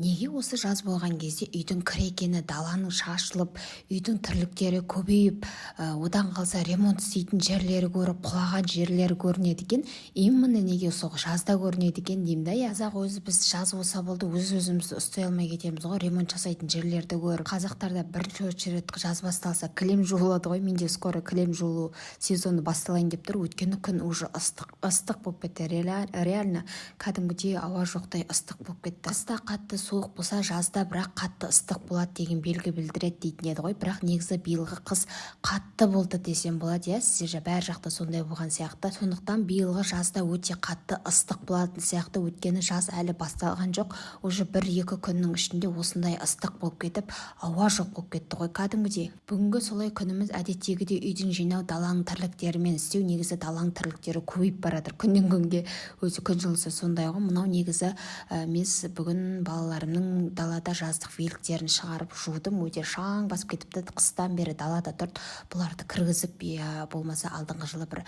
Неге осы жаз болған кезде үйдің кірекені даланың шашылып, үйдің тірліктері көбейіп, одан қалса ремонт істейтін жерлері көріп, құлаған жерлері көрінеді екен. Именно неге сол жазда көрінеді екен деймін да. Азақ өзі біз жаз болса болды, өз-өзімізді ұстай алмай кетеміз ғой, ремонт жасайтын жерлерді көріп. Қазақтарда бірінші рет жаз басталса кілем жуылады ғой. Менде скоро кілем жуылу сезоны басталайын деп тұр. Өйткені күн уже ыстық болып кетті. Реально кәдімгідей ауа жоқтай ыстық болып кетті. Қыста қатты суық болса, жазда бірақ қатты ыстық болады деген белгі білдіреді дейтін еді ғой. Бірақ негізі биылғы қыс қатты болды десем болады, иә. Сіздер бәр жақта сондай болған сияқты. Сондықтан биылғы жазда өте қатты ыстық болатын сияқты. Өйткені жаз әлі басталған жоқ. Уже 1-2 күннің ішінде осындай ыстық болып кетіп, ауа жоқ болып кетті ғой кәдімгідей. Бүгінгі солай күніміз әдеттегідей үйден жинау, даланың тірліктерімен істеу. Негізі даланың тірліктері көбейіп баратыр күннен күнге. Өзі күн жылысы сондай ғой. Мынау негізі мен бүгін балаларымның далада жаздық великтерін шығарып жудым. Өте шаң басып кетіпті. Қыстан бері далада тұрды. Бұларды кіргізіп, болмаса алдыңғы жылы бір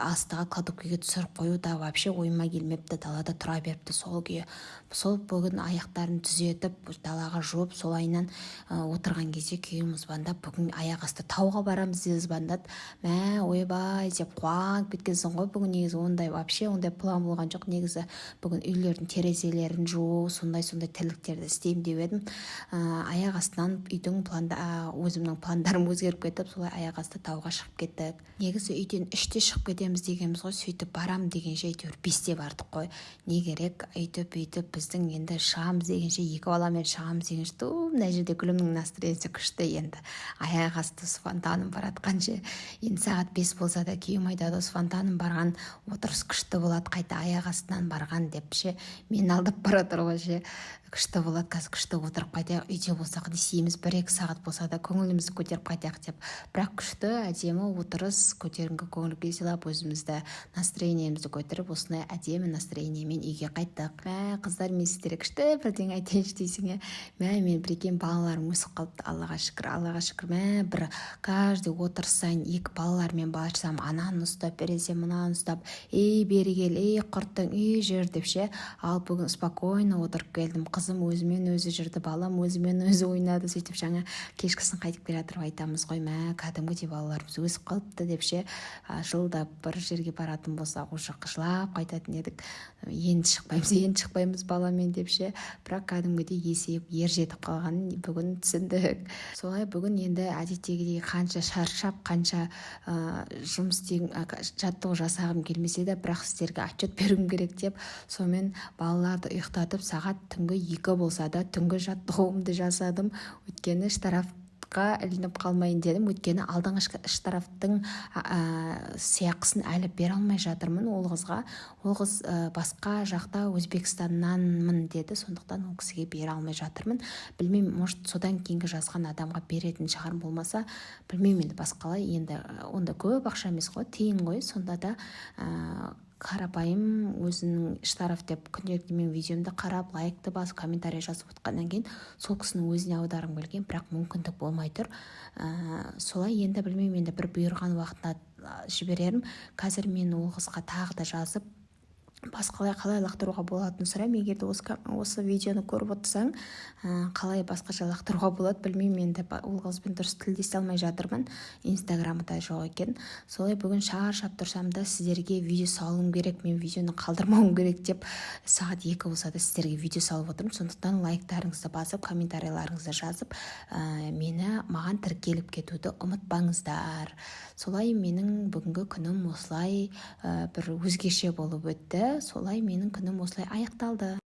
астыға кладовкаға түсіріп қою да вообще ойыма келмепті. Далада тұра беріпті сол күйі. Сол бүгін аяқтарын түзетіп, далаға жуып, солайынан отырған кезде күйеуім звондап, бүгін аяқ асты тауға барамыз деп звондады. Мә, ойбай деп қуанып кеткенсің ғой. Бүгін негізі ондай план болған жоқ. Негізі бүгін үйлердің терезелерін жуу, сондай тірліктерді істеймін деп едім. Аяқ астынан үйдің өзімнің пландарым өзгеріп кетіп, солай аяқ асты тауға шығып кеттік. Негізі үйден 3-те шығып кетеміз дегенбіз ғой. Сөйтіп барам дегенше әйтеуір 5-те бардық қой. Не керек, өйтіп біздің енді шығамыз дегенше, 2 баламен шығамыз дегенше, мына жерде гүлімнің настроениясы күшті. Енді аяқ асты фонтаным баратқан же. Енді сағат 5 болса да күйеуім айтады, фонтаным барған отырыс күшті болады, қайта аяқ астынан барған деп ше. Мен алдап баратыр ғой ше. Күшті болады, қазір күшті отырып қайтайық, үйде болсақ десейміз, 1-2 сағат болса да көңілімізді көтеріп қайтайық деп. Бірақ күшті, әдемі отырыс, көтеріңкі көңілге сыйлап, өзімізді настроениемізді көтеріп, осындай әдемі настроениемен үйге қайттық. Қыздар, мен сіздерге күшті бірдеңе айтайыншы дейсің. Мен прикинь, балаларым өсіп қалыпты, Аллаға шүкір. Бір каждый отырыс сайын 2 балалармен барсам, ананы ұстап бересем, мынаны ұстап, бері кел, құрттың, жүр деп ше. Ал бүгін спокойно отырып келдім. Қызым өзімен өзі жүрді, балам өзімен өзі ойнады. Сөйтіп жаңа кешкісін қайтып келе жатырып айтамыз ғой, кәдімгідей балаларымыз өсіп қалыпты деп ше. Жылда бір жерге баратын болсақ, уже жылап қайтатын едік. Енді шықпаймыз баламен деп ше. Бірақ кәдімгідей есейіп, ер жетіп қалғанын бүгін түсіндік. Солай бүгін енді әдеттегідей қанша шаршап, қанша жұмыс жаттығу жасағым келмесе де, бірақ сіздерге отчет бергім керек деп, сонымен балаларды ұйықтатып, сағат түнгі 2 болса да түнгі жаттығуымды жасадым. Өйткені штрафқа ілініп қалмайын дедім. Өйткені алдыңғы штрафтың сыйақысын әлі бере алмай жатырмын ол қызға. Ол қыз басқа жақта Өзбекстаннанмын деді, сондықтан ол кісіге бере алмай жатырмын. Білмеймін, может содан кейінгі жазған адамға беретін шығар, болмаса білмеймін енді басқалай. Енді онда көп ақша емес қой, тиын ғой. Сонда да қарапайым өзінің штраф деп күнделікті мен видеомды қарап, лайкты басып, комментарий жазып отқаннан кейін сол кісінің өзіне аударым келген, бірақ мүмкіндік болмай тұр. Солай енді білмеймін, енді бір бұйырған уақытына жіберерім. Қазір мен ол қызға тағы да жазып, басқалай қалай лақтыруға болатынын сұраймын. Егер де осы видеоны көріп отырсаң, қалай басқаша лақтыруға болады білмеймін. Енді ол қызбен дұрыс тілдесе алмай жатырмын, инстаграмы да жоқ екен. Солай бүгін шаршап тұрсам да сіздерге видео салуым керек, мен видеоны қалдырмауым керек деп, сағат 2 болса да сіздерге видео салып отырмын. Сондықтан лайктарыңызды басып, комментарийларыңызды жазып, маған тіркеліп кетуді ұмытпаңыздар. Солай менің бүгінгі күнім осылай бір өзгеше болып өтті. Солай менің күнім осылай аяқталды.